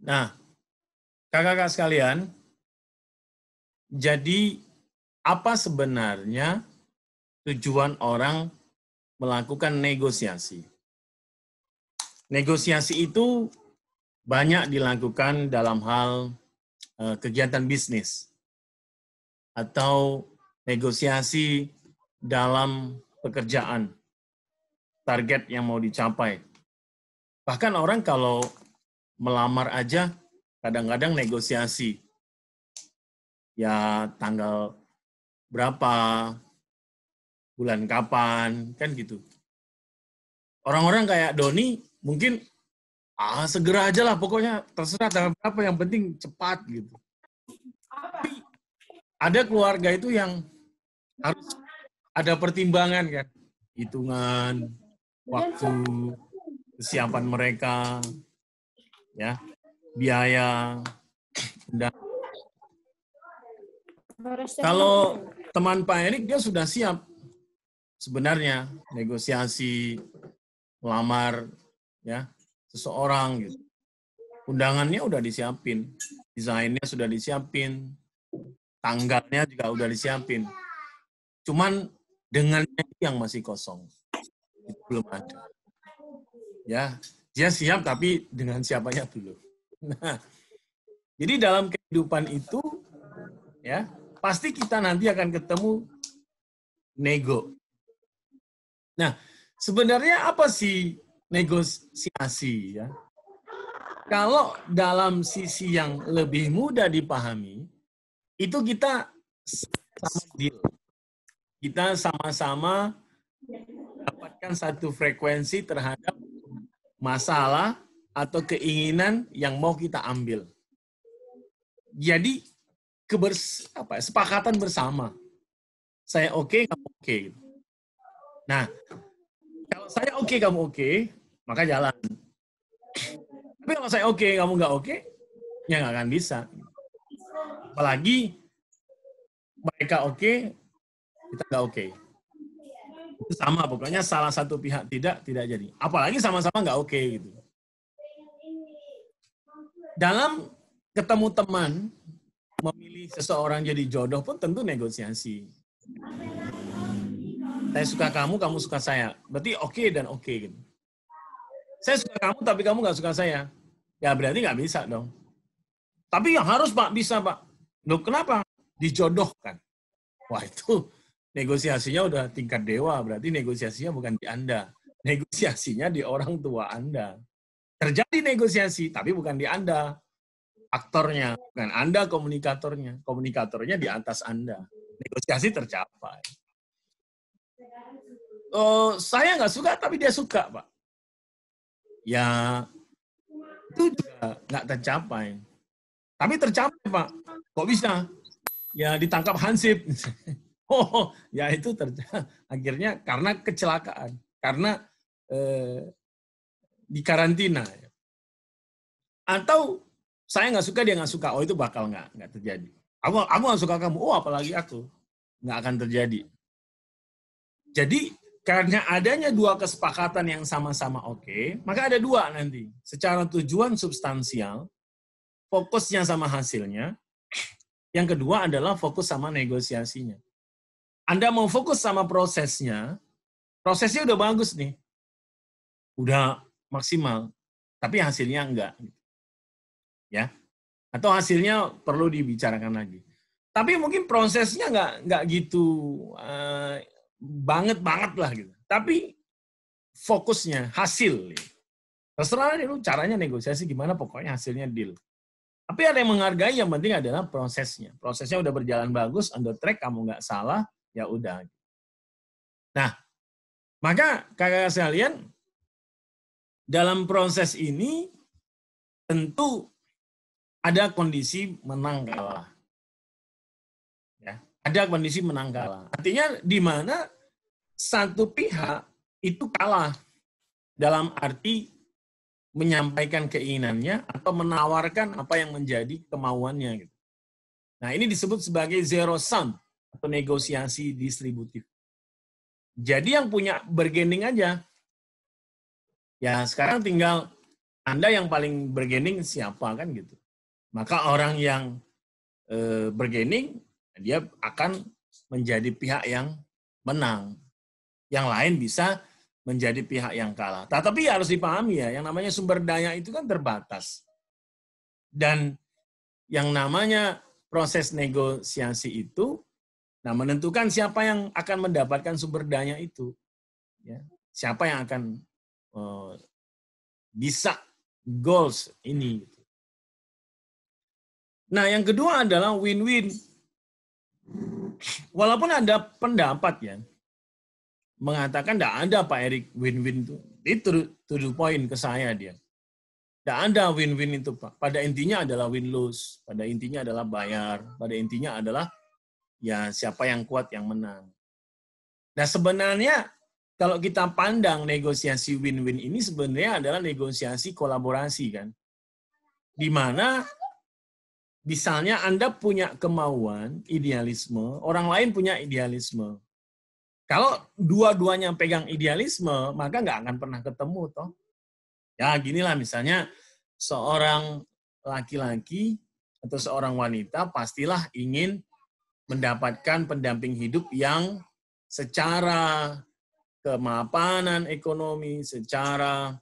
Nah, kakak-kakak sekalian, jadi apa sebenarnya tujuan orang melakukan negosiasi? Negosiasi itu banyak dilakukan dalam hal kegiatan bisnis atau negosiasi dalam pekerjaan, target yang mau dicapai. Bahkan orang kalau melamar aja kadang-kadang negosiasi. Ya tanggal berapa, bulan kapan, kan gitu. Orang-orang kayak Doni mungkin segera aja lah, pokoknya terserah tanggal berapa, yang penting cepat gitu. Tapi ada keluarga itu yang harus ada pertimbangan kan, hitungan waktu, kesiapan mereka, ya, biaya. Dan kalau teman Pak Erik dia sudah siap sebenarnya negosiasi, melamar ya seseorang gitu. Undangannya udah disiapin, desainnya sudah disiapin, tanggalnya juga udah disiapin. Cuman dengannya yang masih kosong, itu belum ada. Ya, dia siap tapi dengan siapanya belum. Nah, jadi dalam kehidupan itu, ya pasti kita nanti akan ketemu nego. Nah, sebenarnya apa sih negosiasi ya? Kalau dalam sisi yang lebih mudah dipahami, itu kita sama deal. Kita sama-sama dapatkan satu frekuensi terhadap masalah atau keinginan yang mau kita ambil. Jadi kesepakatan bersama. Saya oke, kamu oke. Nah, kalau saya oke, kamu oke, maka jalan. Tapi kalau saya oke, kamu nggak oke, ya nggak akan bisa. Apalagi mereka oke, kita nggak oke. Itu sama, pokoknya salah satu pihak tidak jadi. Apalagi sama-sama nggak oke gitu. Dalam ketemu teman, memilih seseorang jadi jodoh pun tentu negosiasi. Saya suka kamu, kamu suka saya. Berarti oke dan oke. Gitu. Saya suka kamu, tapi kamu nggak suka saya. Ya berarti nggak bisa dong. Tapi yang harus Pak, bisa Pak. Loh kenapa? Dijodohkan. Wah itu negosiasinya udah tingkat dewa. Berarti negosiasinya bukan di Anda. Negosiasinya di orang tua Anda. Terjadi negosiasi, tapi bukan di Anda. Aktornya, bukan Anda komunikatornya. Komunikatornya di atas Anda. Negosiasi tercapai. Saya nggak suka, tapi dia suka, Pak. Ya, itu juga nggak tercapai. Tapi tercapai, Pak. Kok bisa? Ya, ditangkap Hansip. Oh, ya itu akhirnya karena kecelakaan. Karena di karantina. Atau saya nggak suka, dia nggak suka. Oh, itu bakal nggak terjadi. Aku nggak suka kamu. Oh, apalagi aku. Nggak akan terjadi. Jadi, karena adanya dua kesepakatan yang sama-sama oke, maka ada dua nanti. Secara tujuan substansial, fokusnya sama hasilnya. Yang kedua adalah fokus sama negosiasinya. Anda mau fokus sama prosesnya udah bagus nih. Udah maksimal. Tapi hasilnya enggak. Ya. Atau hasilnya perlu dibicarakan lagi. Tapi mungkin prosesnya nggak gitu banget lah gitu. Tapi fokusnya hasil. Terserah itu caranya negosiasi gimana, pokoknya hasilnya deal. Tapi ada yang menghargai, yang penting adalah prosesnya. Prosesnya udah berjalan bagus, on the track, kamu nggak salah, ya udah. Nah, maka kakak sekalian, dalam proses ini tentu ada kondisi menang kalah. Ya, ada kondisi menang kalah. Artinya di mana satu pihak itu kalah dalam arti menyampaikan keinginannya atau menawarkan apa yang menjadi kemauannya. Gitu. Nah, ini disebut sebagai zero sum atau negosiasi distributif. Jadi yang punya bergening aja. Ya, sekarang tinggal Anda yang paling bergening siapa kan gitu. Maka orang yang bergening, dia akan menjadi pihak yang menang. Yang lain bisa menjadi pihak yang kalah. Tetapi harus dipahami ya, yang namanya sumber daya itu kan terbatas. Dan yang namanya proses negosiasi itu, nah menentukan siapa yang akan mendapatkan sumber daya itu. Ya. Siapa yang akan bisa goals ini. Nah, yang kedua adalah win-win. Walaupun ada pendapat ya, mengatakan tidak ada Pak Erik win-win itu to the point ke saya dia. Tidak ada win-win itu Pak. Pada intinya adalah win-lose. Pada intinya adalah bayar. Pada intinya adalah ya siapa yang kuat yang menang. Nah sebenarnya kalau kita pandang negosiasi win-win ini sebenarnya adalah negosiasi kolaborasi kan. Di mana misalnya Anda punya kemauan, idealisme, orang lain punya idealisme. Kalau dua-duanya pegang idealisme, maka nggak akan pernah ketemu, toh. Ya, ginilah misalnya seorang laki-laki atau seorang wanita pastilah ingin mendapatkan pendamping hidup yang secara kemapanan ekonomi, secara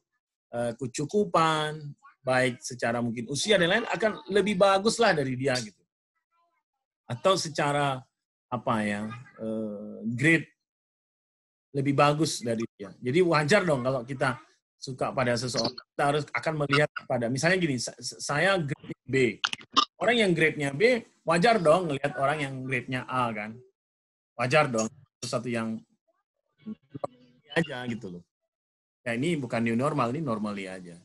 kecukupan, baik secara mungkin usia dan lain akan lebih bagus lah dari dia gitu. Atau secara apa ya, grade lebih bagus dari dia. Jadi wajar dong kalau kita suka pada seseorang, kita harus akan melihat pada, misalnya gini, saya grade B. Orang yang grade-nya B, wajar dong ngelihat orang yang grade-nya A kan. Wajar dong, sesuatu yang aja gitu loh. Ya ini bukan new normal, ini normally aja.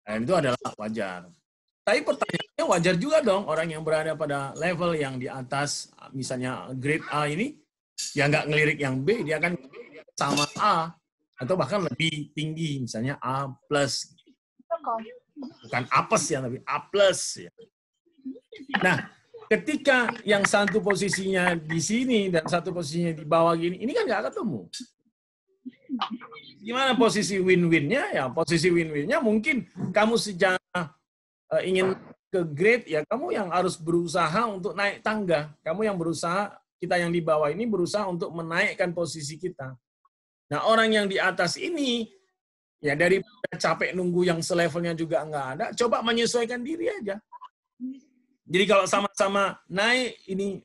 Dan itu adalah wajar. Tapi pertanyaannya wajar juga dong orang yang berada pada level yang di atas, misalnya grade A ini, ya nggak ngelirik yang B, dia akan sama A, atau bahkan lebih tinggi, misalnya A+. Bukan apes ya, tapi A+. Ya. Nah, ketika yang satu posisinya di sini dan satu posisinya di bawah gini, ini kan nggak ketemu. Gimana posisi win-win-nya? Ya, posisi win-win-nya mungkin kamu secara ingin ke grade, ya kamu yang harus berusaha untuk naik tangga. Kamu yang berusaha, kita yang di bawah ini berusaha untuk menaikkan posisi kita. Nah, orang yang di atas ini, ya daripada capek nunggu yang selevelnya juga nggak ada, coba menyesuaikan diri aja. Jadi kalau sama-sama naik, ini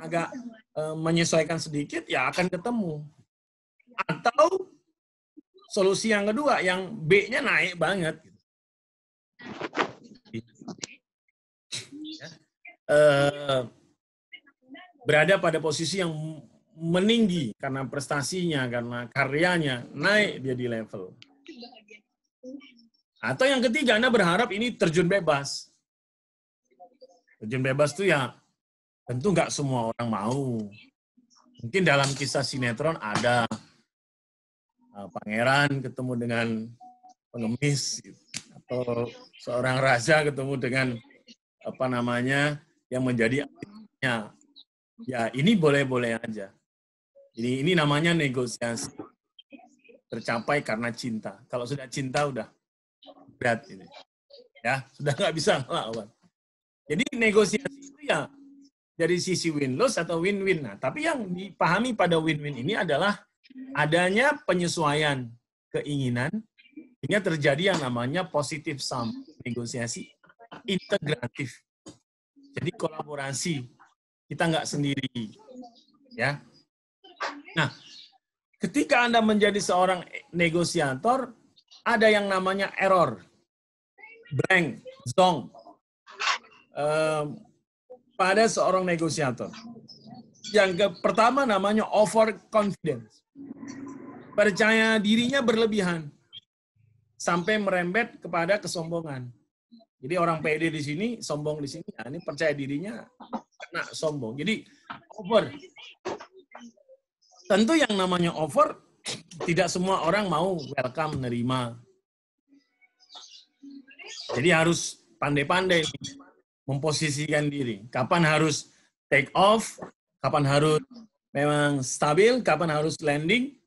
agak menyesuaikan sedikit, ya akan ketemu. Atau solusi yang kedua, yang B-nya naik banget. Berada pada posisi yang meninggi karena prestasinya, karena karyanya, naik dia di level. Atau yang ketiga, Anda berharap ini terjun bebas. Terjun bebas itu ya tentu nggak semua orang mau. Mungkin dalam kisah sinetron ada pangeran ketemu dengan pengemis, atau seorang raja ketemu dengan apa namanya yang menjadi adiknya. Ya ini boleh-boleh aja. Ini namanya negosiasi. Tercapai karena cinta. Kalau sudah cinta udah berat ini. Ya, sudah nggak bisa melawan. Jadi negosiasi itu ya dari sisi win-lose atau win-win. Nah, tapi yang dipahami pada win-win ini adalah adanya penyesuaian keinginan hingga terjadi yang namanya positive sum, negosiasi integratif. Jadi kolaborasi, kita nggak sendiri. Ya. Nah, ketika Anda menjadi seorang negosiator, ada yang namanya error, blank, zonk, pada seorang negosiator. Yang pertama namanya overconfidence. Percaya dirinya berlebihan. Sampai merembet kepada kesombongan. Jadi orang pede di sini, sombong di sini. Nah, ini percaya dirinya kena sombong. Jadi over. Tentu yang namanya over, tidak semua orang mau welcome, menerima. Jadi harus pandai-pandai memposisikan diri. Kapan harus take off, kapan harus memang stabil, kapan harus landing.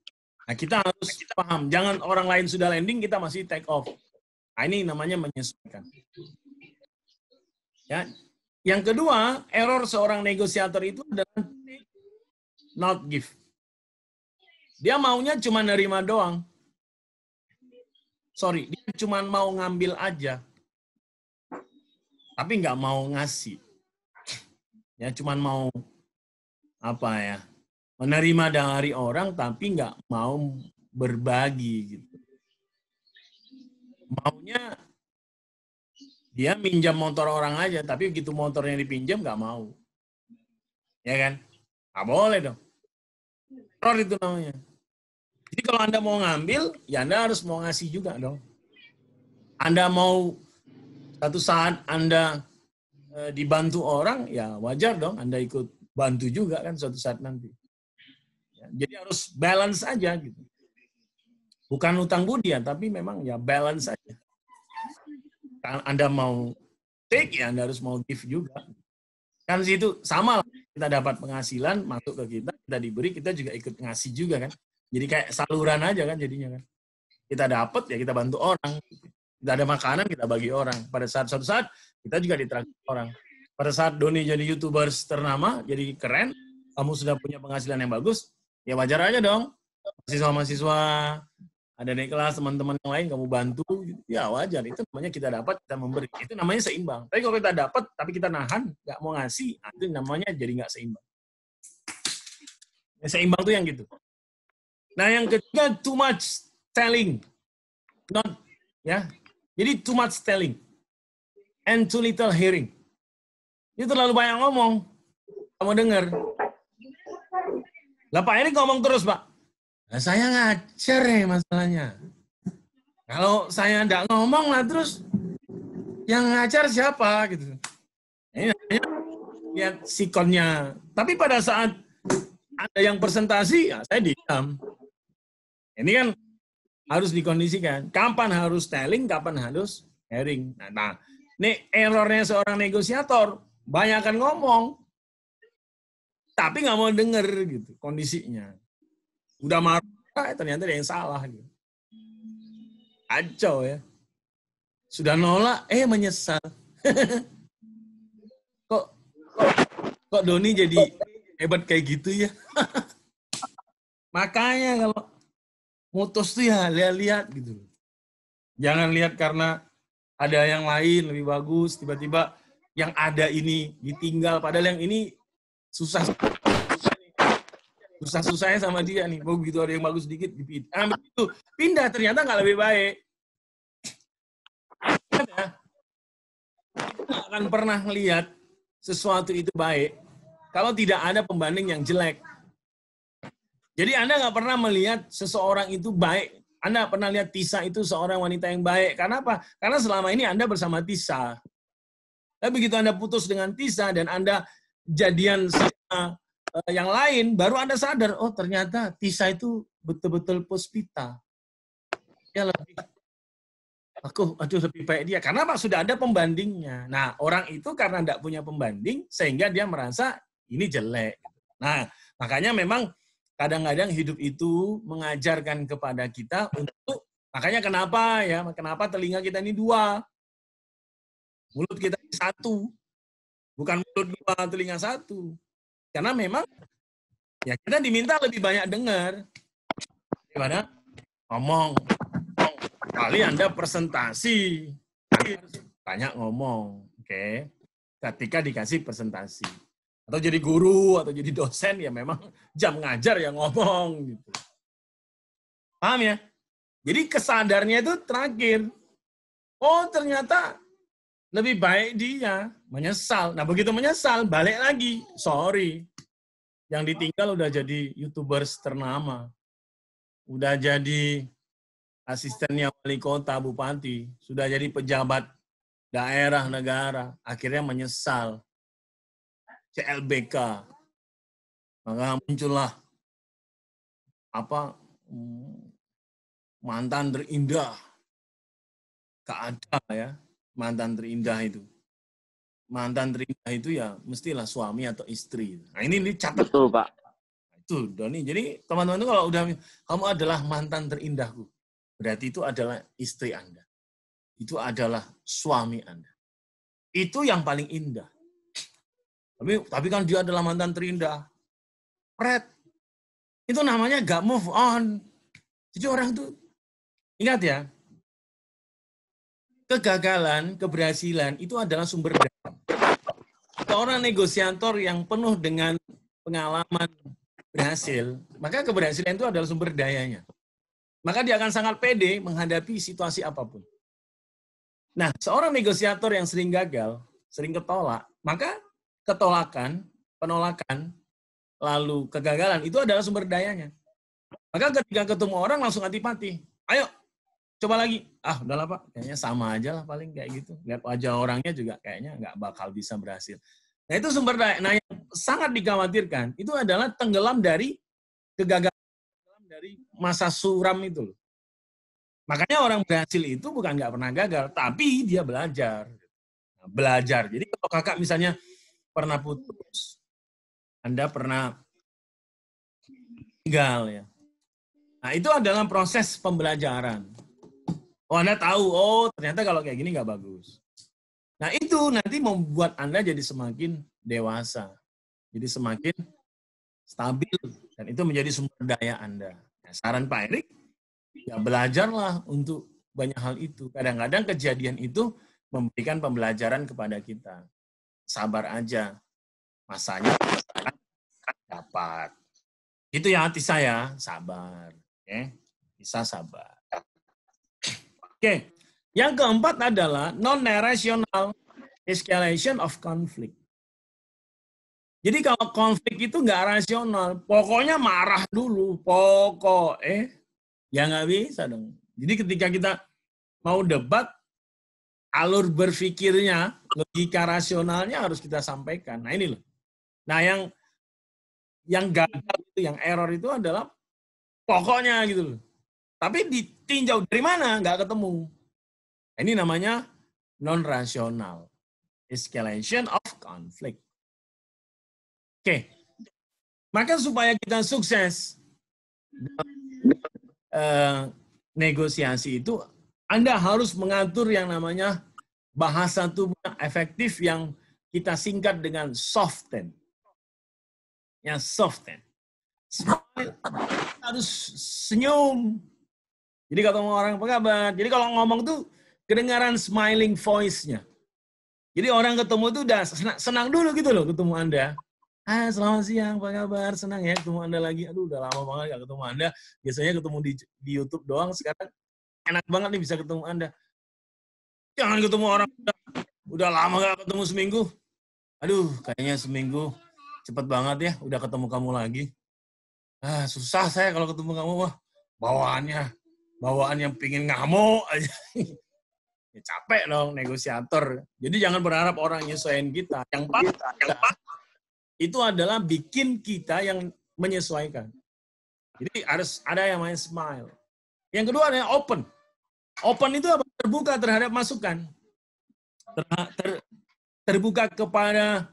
Nah, kita harus paham. Jangan orang lain sudah landing, kita masih take off. Nah, ini namanya menyesuaikan. Ya. Yang kedua, error seorang negosiator itu adalah not give. Dia maunya cuma nerima doang. Sorry, dia cuma mau ngambil aja. Tapi nggak mau ngasih. Ya, cuma mau apa ya? Menerima dari orang tapi nggak mau berbagi gitu. Maunya dia minjam motor orang aja, tapi begitu motornya dipinjam nggak mau. Ya kan? Nggak boleh dong. Error itu namanya. Jadi kalau Anda mau ngambil, ya Anda harus mau ngasih juga dong. Anda mau satu saat Anda dibantu orang, ya wajar dong Anda ikut bantu juga kan suatu saat nanti. Ya, jadi harus balance aja gitu. Bukan utang budi ya, tapi memang ya balance aja. Kalau Anda mau take, ya Anda harus mau give juga. Kan situ sama lah, kita dapat penghasilan, masuk ke kita diberi, kita juga ikut ngasih juga kan. Jadi kayak saluran aja kan jadinya kan. Kita dapat, ya kita bantu orang. Kita ada makanan, kita bagi orang. Pada suatu saat, kita juga ditraktir orang. Pada saat Doni jadi YouTubers ternama, jadi keren, kamu sudah punya penghasilan yang bagus, ya wajar aja dong. Mahasiswa-mahasiswa, ada naik kelas, teman-teman yang lain kamu bantu, ya wajar. Itu namanya kita dapat, kita memberi. Itu namanya seimbang. Tapi kalau kita dapat, tapi kita nahan, nggak mau ngasih, itu namanya jadi nggak seimbang. Ya, seimbang tuh yang gitu. Nah, yang ketiga, too much telling. Not, ya. Jadi too much telling. And too little hearing. Itu terlalu banyak ngomong. Kamu dengar. Lah Pak Erik ngomong terus, Pak. Nah, saya ngajar ya masalahnya. Kalau saya nggak ngomong lah terus yang ngajar siapa gitu. Ini namanya lihat sikonnya. Tapi pada saat ada yang presentasi, ya saya diam. Ini kan harus dikondisikan. Kapan harus telling, kapan harus hearing. Nah, ini errornya seorang negosiator. Banyakan ngomong, tapi nggak mau denger gitu kondisinya. Udah marah, ternyata ada yang salah. Gitu. Kacau ya. Sudah nolak, menyesal. kok Doni jadi hebat kayak gitu ya? Makanya kalau mutus tuh ya lihat-lihat gitu. Jangan lihat karena ada yang lain lebih bagus, tiba-tiba yang ada ini ditinggal. Padahal yang ini susah-susahnya sama dia nih. Begitu ada yang bagus sedikit, pindah ternyata nggak lebih baik. Kita nggak akan pernah melihat sesuatu itu baik kalau tidak ada pembanding yang jelek. Jadi Anda nggak pernah melihat seseorang itu baik. Anda pernah lihat Tisa itu seorang wanita yang baik. Karena apa? Karena selama ini Anda bersama Tisa. Tapi begitu Anda putus dengan Tisa dan Anda jadian sama yang lain, baru Anda sadar, oh ternyata Tisa itu betul-betul puspita. Dia lebih baik dia. Karena apa? Sudah ada pembandingnya. Nah, orang itu karena tidak punya pembanding, sehingga dia merasa ini jelek. Nah, makanya memang kadang-kadang hidup itu mengajarkan kepada kita untuk, makanya kenapa telinga kita ini dua, mulut kita ini satu, bukan mulut dua, telinga satu. Karena memang ya kita diminta lebih banyak dengar daripada ngomong. Kali Anda presentasi, banyak ngomong, oke? Ketika dikasih presentasi. Atau jadi guru, atau jadi dosen, ya memang jam ngajar ya ngomong. Gitu. Paham ya? Jadi kesadarnya itu terakhir. Oh ternyata lebih baik dia. Menyesal. Nah begitu menyesal, balik lagi. Sorry. Yang ditinggal udah jadi YouTubers ternama. Udah jadi asistennya wali kota, bupati. Sudah jadi pejabat daerah, negara. Akhirnya menyesal. CLBK, maka muncullah mantan terindah, ya mantan terindah itu ya mestilah suami atau istri. Nah ini catat. Betul Pak. Itu Doni. Jadi teman-teman itu kalau udah kamu adalah mantan terindahku, berarti itu adalah istri Anda. itu adalah suami Anda. Itu yang paling indah. Tapi kan dia adalah mantan terindah. Pret. Itu namanya gak move on. Jadi orang tuh, ingat ya, kegagalan, keberhasilan itu adalah sumber daya. Seorang negosiator yang penuh dengan pengalaman berhasil, maka keberhasilan itu adalah sumber dayanya. Maka dia akan sangat pede menghadapi situasi apapun. Nah, seorang negosiator yang sering gagal, sering ketolak, maka penolakan, lalu kegagalan itu adalah sumber dayanya. Maka ketika ketemu orang langsung antipati. Ayo, coba lagi. Ah, udahlah Pak, kayaknya sama aja lah paling kayak gitu. Lihat wajah orangnya juga kayaknya nggak bakal bisa berhasil. Nah, itu sumber daya. Nah, yang sangat dikhawatirkan itu adalah tenggelam dari kegagalan, dari masa suram itu loh. Makanya orang berhasil itu bukan nggak pernah gagal, tapi dia belajar. Belajar. Jadi kalau kakak misalnya pernah putus, Anda pernah tinggal ya. Nah, itu adalah proses pembelajaran. Oh, Anda tahu, oh ternyata kalau kayak gini nggak bagus. Nah, itu nanti membuat Anda jadi semakin dewasa. Jadi semakin stabil. Dan itu menjadi sumber daya Anda. Nah, saran Pak Erik, ya belajarlah untuk banyak hal itu. Kadang-kadang kejadian itu memberikan pembelajaran kepada kita. Sabar aja. Masanya dapat. Itu ya hati saya, sabar. Oke, bisa sabar. Oke, yang keempat adalah non-narrational escalation of conflict. Jadi kalau konflik itu nggak rasional, pokoknya marah dulu, ya nggak bisa dong. Jadi ketika kita mau debat, alur berpikirnya, logika rasionalnya harus kita sampaikan. Nah ini loh. Nah yang gagal itu, yang error itu adalah pokoknya gitu loh. Tapi ditinjau dari mana? Nggak ketemu. Ini namanya non-rasional escalation of conflict. Oke. Maka supaya kita sukses negosiasi itu, Anda harus mengatur yang namanya bahasa tubuh efektif yang kita singkat dengan soften. Yang soften. Smile, harus senyum. Jadi ketemu orang apa kabar. Jadi kalau ngomong tuh kedengaran smiling voice-nya. Jadi orang ketemu tuh udah senang dulu gitu loh ketemu Anda. Ah, selamat siang, apa kabar? Senang ya ketemu Anda lagi. Aduh, udah lama banget gak ketemu Anda. Biasanya ketemu di YouTube doang. Sekarang enak banget nih bisa ketemu Anda. Jangan ketemu orang udah lama gak ketemu seminggu. Aduh, kayaknya seminggu cepet banget ya. Udah ketemu kamu lagi. Ah, susah saya kalau ketemu kamu mah. Bawaan yang pingin ngamuk aja. Ya, capek dong negosiator. Jadi jangan berharap orang nyesuaiin kita. Yang paling itu adalah bikin kita yang menyesuaikan. Jadi harus ada yang namanya smile. Yang kedua adalah open. Open itu apa? Terbuka terhadap masukan. Terbuka kepada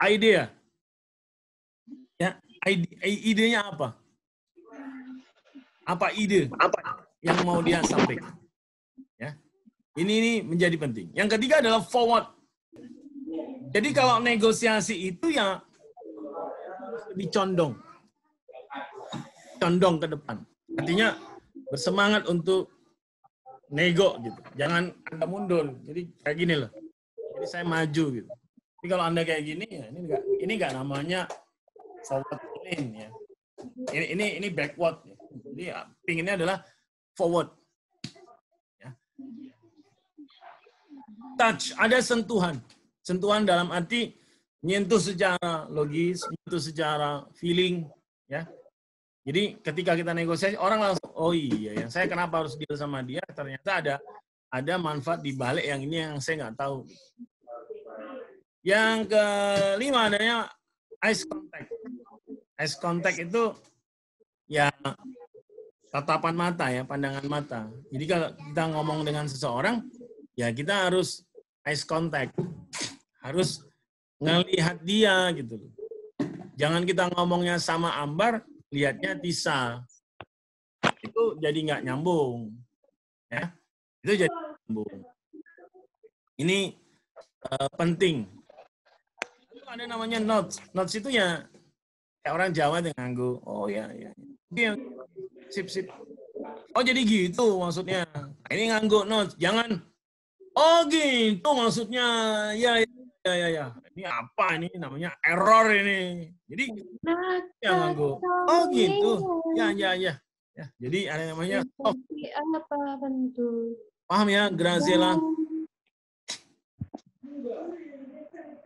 ide. Ya, idenya apa? Apa ide? Yang mau dia sampaikan? Ya. Ini menjadi penting. Yang ketiga adalah forward. Jadi kalau negosiasi itu ya lebih condong ke depan. Artinya bersemangat untuk nego gitu. Jangan Anda mundur. Jadi kayak gini loh. Jadi saya maju gitu. Tapi kalau Anda kayak gini ya ini enggak namanya forward ya. Ini backward ya. Jadi ya, pinginnya adalah forward. Ya. Touch, ada sentuhan. Sentuhan dalam arti nyentuh secara logis, nyentuh secara feeling, ya. Jadi ketika kita negosiasi, orang langsung, oh iya ya, saya kenapa harus deal sama dia? Ternyata ada manfaat di balik yang ini yang saya nggak tahu. Yang kelima adanya eye contact. Eye contact itu ya tatapan mata ya, pandangan mata. Jadi kalau kita ngomong dengan seseorang, ya kita harus eye contact. Harus ngelihat dia gitu. Jangan kita ngomongnya sama Ambar, lihatnya Tisa. Itu jadi nggak nyambung. Ya. Itu jadi Ini penting. Lalu ada namanya notes. Notes itu ya kayak orang Jawa yang nganggo. Oh ya, ya. Dia sip. Oh jadi gitu maksudnya. Ini nganggo notes. Jangan. Oh gitu maksudnya. Ya. Ini apa ini namanya error ini. Jadi yang nganggo. Oh gitu. Ya. Ya, jadi ada namanya. Oh, apa bentuk? paham ya, Graziella?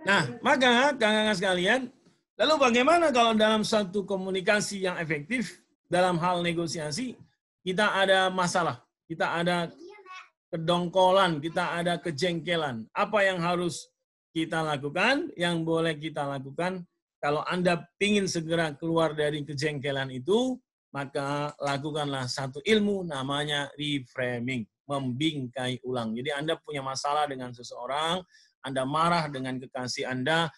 Nah, maka kakak-kakak sekalian, lalu bagaimana kalau dalam satu komunikasi yang efektif, dalam hal negosiasi, kita ada masalah, kita ada kedongkolan, kita ada kejengkelan. Apa yang harus kita lakukan, yang boleh kita lakukan, kalau Anda ingin segera keluar dari kejengkelan itu, maka lakukanlah satu ilmu namanya reframing, membingkai ulang. Jadi Anda punya masalah dengan seseorang, Anda marah dengan kekasih Anda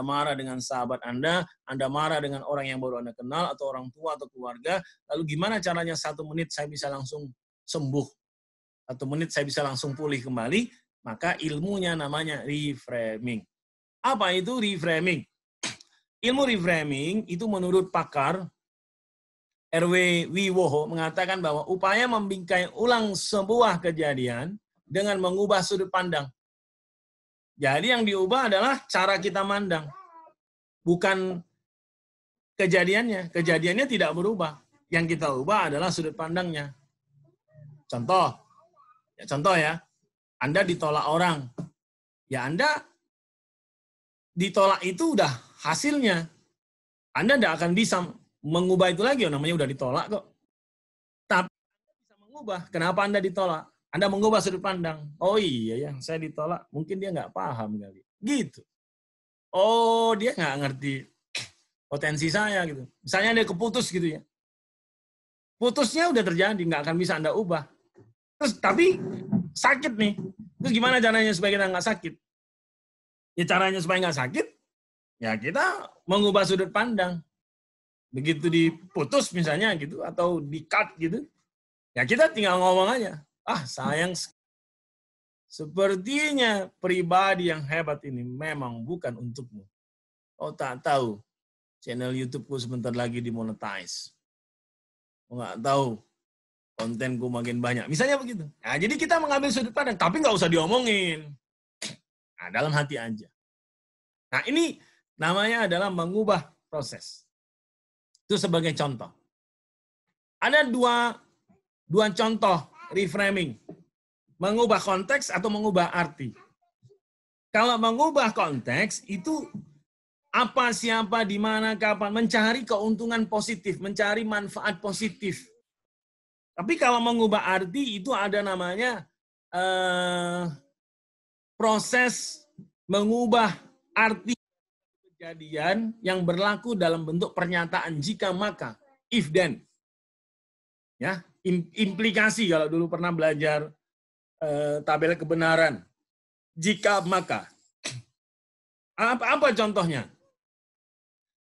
marah dengan sahabat Anda marah dengan orang yang baru Anda kenal, atau orang tua atau keluarga, lalu gimana caranya 1 menit saya bisa langsung sembuh, 1 menit saya bisa langsung pulih kembali, maka ilmunya namanya reframing. Apa itu reframing? Ilmu reframing itu menurut pakar R.W. Wiwoho mengatakan bahwa upaya membingkai ulang sebuah kejadian dengan mengubah sudut pandang. Jadi yang diubah adalah cara kita mandang, bukan kejadiannya. Kejadiannya tidak berubah. Yang kita ubah adalah sudut pandangnya. Contoh ya, Anda ditolak orang. Ya Anda ditolak itu udah hasilnya. Anda tidak akan bisa mengubah itu lagi, namanya udah ditolak kok. Tapi Anda bisa mengubah. Kenapa Anda ditolak? Anda mengubah sudut pandang. Oh iya ya, saya ditolak. Mungkin dia nggak paham kali. Gitu. Oh dia nggak ngerti potensi saya gitu. Misalnya dia keputus gitu ya. Putusnya udah terjadi, nggak akan bisa Anda ubah. Terus tapi sakit nih. Terus gimana caranya supaya kita nggak sakit? Ya caranya supaya nggak sakit, ya kita mengubah sudut pandang. Begitu diputus misalnya gitu, atau di-cut gitu, ya kita tinggal ngomong aja, sayang, sepertinya pribadi yang hebat ini memang bukan untukmu. Oh tak tahu, channel YouTube-ku sebentar lagi dimonetize. Oh nggak tahu, kontenku makin banyak. Misalnya begitu. Nah, jadi kita mengambil sudut pandang, tapi nggak usah diomongin. Nah, dalam hati aja. Nah ini namanya adalah mengubah proses. Itu sebagai contoh. Ada dua contoh reframing. Mengubah konteks atau mengubah arti. Kalau mengubah konteks, itu apa, siapa, di mana, kapan. Mencari keuntungan positif, mencari manfaat positif. Tapi kalau mengubah arti, itu ada namanya proses mengubah arti kejadian yang berlaku dalam bentuk pernyataan jika maka, if then. Ya, implikasi kalau dulu pernah belajar tabel kebenaran. Jika maka. Apa contohnya?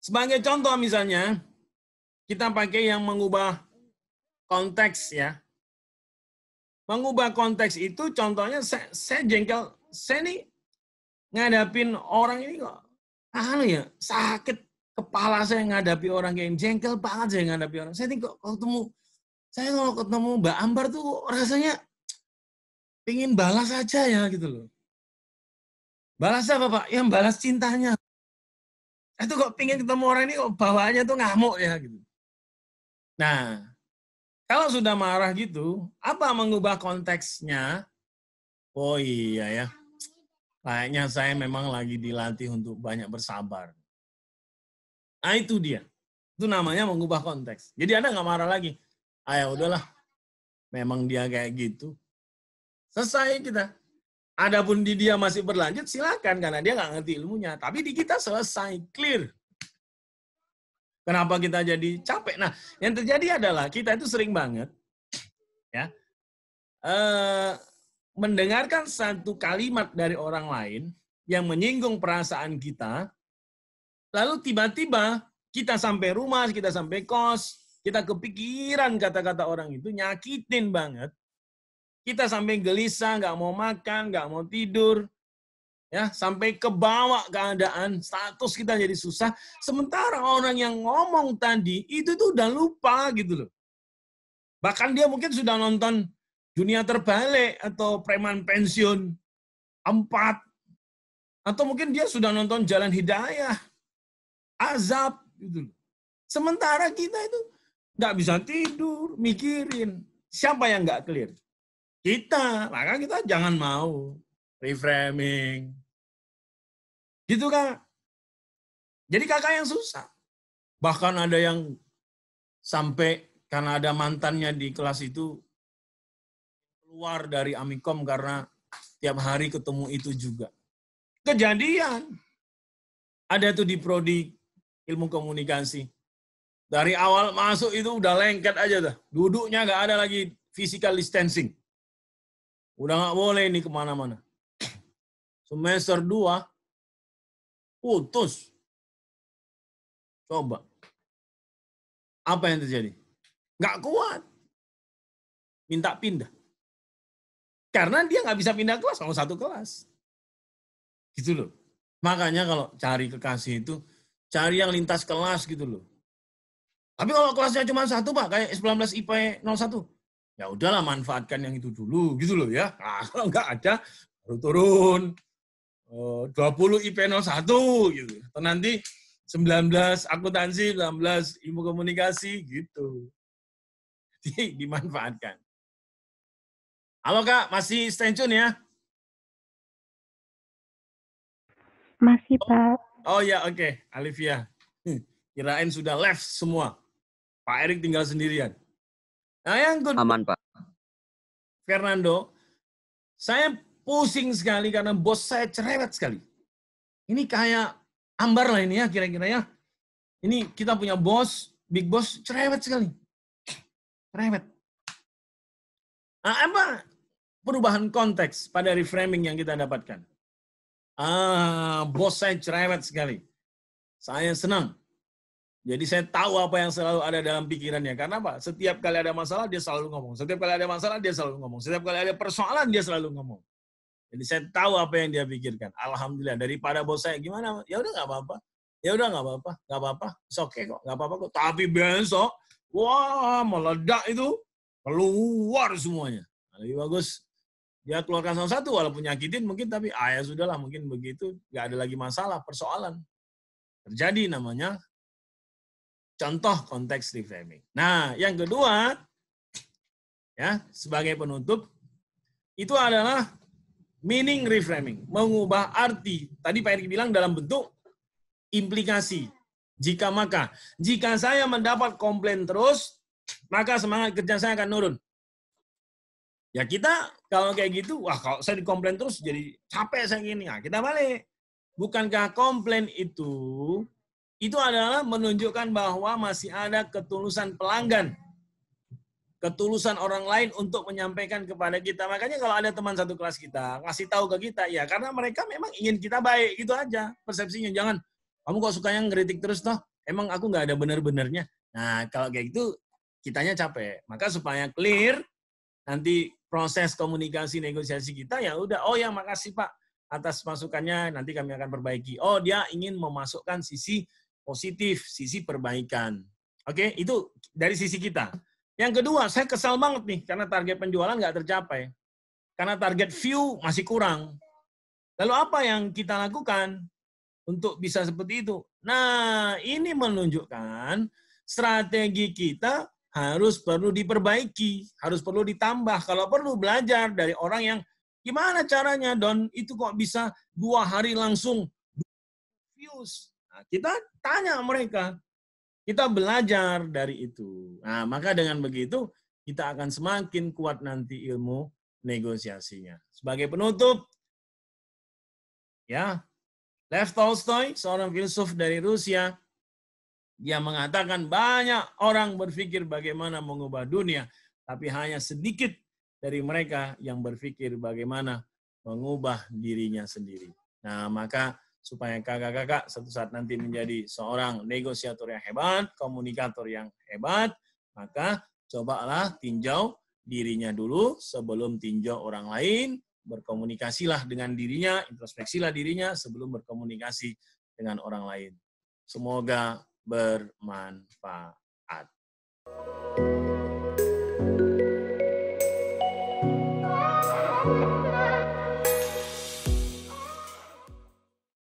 Sebagai contoh misalnya, kita pakai yang mengubah konteks ya. Mengubah konteks itu contohnya saya jengkel, saya nih ngadapin orang ini kok sakit kepala saya ngadapi orang kayak jengkel banget saya ngadapi orang. Saya nih kalau ketemu Mbak Ambar tuh rasanya pingin balas aja ya gitu loh. Balas apa Pak? Yang balas cintanya. Itu kok pingin ketemu orang ini kok bawaannya tuh ngamuk ya gitu. Nah, kalau sudah marah gitu, apa mengubah konteksnya? Oh iya ya. Kayaknya saya memang lagi dilatih untuk banyak bersabar. Nah itu dia. Itu namanya mengubah konteks. Jadi Anda nggak marah lagi. Ya udahlah. Memang dia kayak gitu. Selesai kita. Adapun di dia masih berlanjut, silakan. Karena dia nggak ngerti ilmunya. Tapi di kita selesai. Clear. Kenapa kita jadi capek? Nah, yang terjadi adalah kita itu sering banget ya mendengarkan satu kalimat dari orang lain yang menyinggung perasaan kita, lalu tiba-tiba kita sampai rumah, kita sampai kos, kita kepikiran kata-kata orang itu, nyakitin banget. Kita sampai gelisah, nggak mau makan, nggak mau tidur, ya sampai kebawa keadaan, status kita jadi susah. Sementara orang yang ngomong tadi itu tuh udah lupa gitu loh. Bahkan dia mungkin sudah nonton Dunia Terbalik atau Preman Pensiun 4, atau mungkin dia sudah nonton Jalan Hidayah, Azab gitu loh. Sementara kita itu nggak bisa tidur, mikirin siapa yang nggak clear. Kita, maka kita jangan mau reframing. Gitu Kak. Jadi kakak yang susah. Bahkan ada yang sampai karena ada mantannya di kelas itu keluar dari Amikom karena tiap hari ketemu itu juga. Kejadian. Ada tuh di prodi ilmu komunikasi. Dari awal masuk itu udah lengket aja dah. Duduknya nggak ada lagi physical distancing. Udah nggak boleh ini kemana-mana. Semester 2, putus. Coba. Apa yang terjadi? Nggak kuat. Minta pindah. Karena dia nggak bisa pindah kelas, mau satu kelas. Gitu loh. Makanya kalau cari kekasih itu, cari yang lintas kelas gitu loh. Tapi kalau kelasnya cuma satu Pak, kayak 19 IP 01, ya udahlah manfaatkan yang itu dulu gitu loh ya. Nah, kalau nggak ada, baru turun 20 IP 01 gitu. Atau nanti 19 akuntansi, 19 ilmu komunikasi gitu. Jadi dimanfaatkan. Halo Kak, masih stay tune ya? Masih, Pak. Oh ya, oke. Alivia. Kirain sudah left semua. Pak Erik tinggal sendirian. Nah yang kedua, Aman, Pak. Fernando, saya pusing sekali karena bos saya cerewet sekali. Ini kayak Ambar lah ini ya, kira-kira ya. Ini kita punya bos, big boss, cerewet sekali. Cerewet. Nah, apa perubahan konteks pada reframing yang kita dapatkan? Bos saya cerewet sekali. Saya senang. Jadi saya tahu apa yang selalu ada dalam pikirannya. Karena apa? Setiap kali ada masalah, dia selalu ngomong. Setiap kali ada masalah, dia selalu ngomong. Setiap kali ada persoalan, dia selalu ngomong. Jadi saya tahu apa yang dia pikirkan. Alhamdulillah. Daripada bos saya, gimana? Ya udah nggak apa-apa. Ya udah nggak apa-apa. Nggak apa-apa. It's okay kok. Nggak apa-apa kok. Tapi besok, wah meledak itu. Keluar semuanya. Lebih bagus. Dia keluarkan salah satu, walaupun nyakitin mungkin, tapi ya sudahlah, mungkin begitu. Nggak ada lagi masalah, persoalan. Terjadi namanya contoh konteks reframing. Nah, yang kedua, ya sebagai penutup, itu adalah meaning reframing, mengubah arti. Tadi Pak Erik bilang dalam bentuk implikasi. Jika maka, jika saya mendapat komplain terus, maka semangat kerja saya akan turun. Ya kita kalau kayak gitu, wah kalau saya dikomplain terus jadi capek saya gini. Nah, kita balik. Bukankah komplain itu adalah menunjukkan bahwa masih ada ketulusan pelanggan. Ketulusan orang lain untuk menyampaikan kepada kita. Makanya kalau ada teman satu kelas kita, ngasih tahu ke kita, ya karena mereka memang ingin kita baik, gitu aja persepsinya. Jangan, kamu kok sukanya ngeritik terus toh, emang aku nggak ada benar-benarnya. Nah, kalau kayak gitu, kitanya capek. Maka supaya clear, nanti proses komunikasi negosiasi kita, ya udah, oh ya makasih Pak atas masukannya, nanti kami akan perbaiki. Oh, dia ingin memasukkan sisi positif, sisi perbaikan. Oke, itu dari sisi kita. Yang kedua, saya kesal banget nih, karena target penjualan nggak tercapai. Karena target view masih kurang. Lalu apa yang kita lakukan untuk bisa seperti itu? Nah, ini menunjukkan strategi kita harus perlu diperbaiki, harus perlu ditambah. Kalau perlu belajar dari orang yang gimana caranya, Don, itu kok bisa 2 hari langsung views. Nah, kita tanya mereka, kita belajar dari itu. Nah, maka dengan begitu, kita akan semakin kuat nanti ilmu negosiasinya. Sebagai penutup, ya, Lev Tolstoy, seorang filsuf dari Rusia, dia mengatakan banyak orang berpikir bagaimana mengubah dunia, tapi hanya sedikit dari mereka yang berpikir bagaimana mengubah dirinya sendiri. Nah, maka supaya kakak-kakak suatu saat nanti menjadi seorang negosiator yang hebat, komunikator yang hebat, maka cobalah tinjau dirinya dulu sebelum tinjau orang lain, berkomunikasilah dengan dirinya, introspeksilah dirinya sebelum berkomunikasi dengan orang lain. Semoga bermanfaat.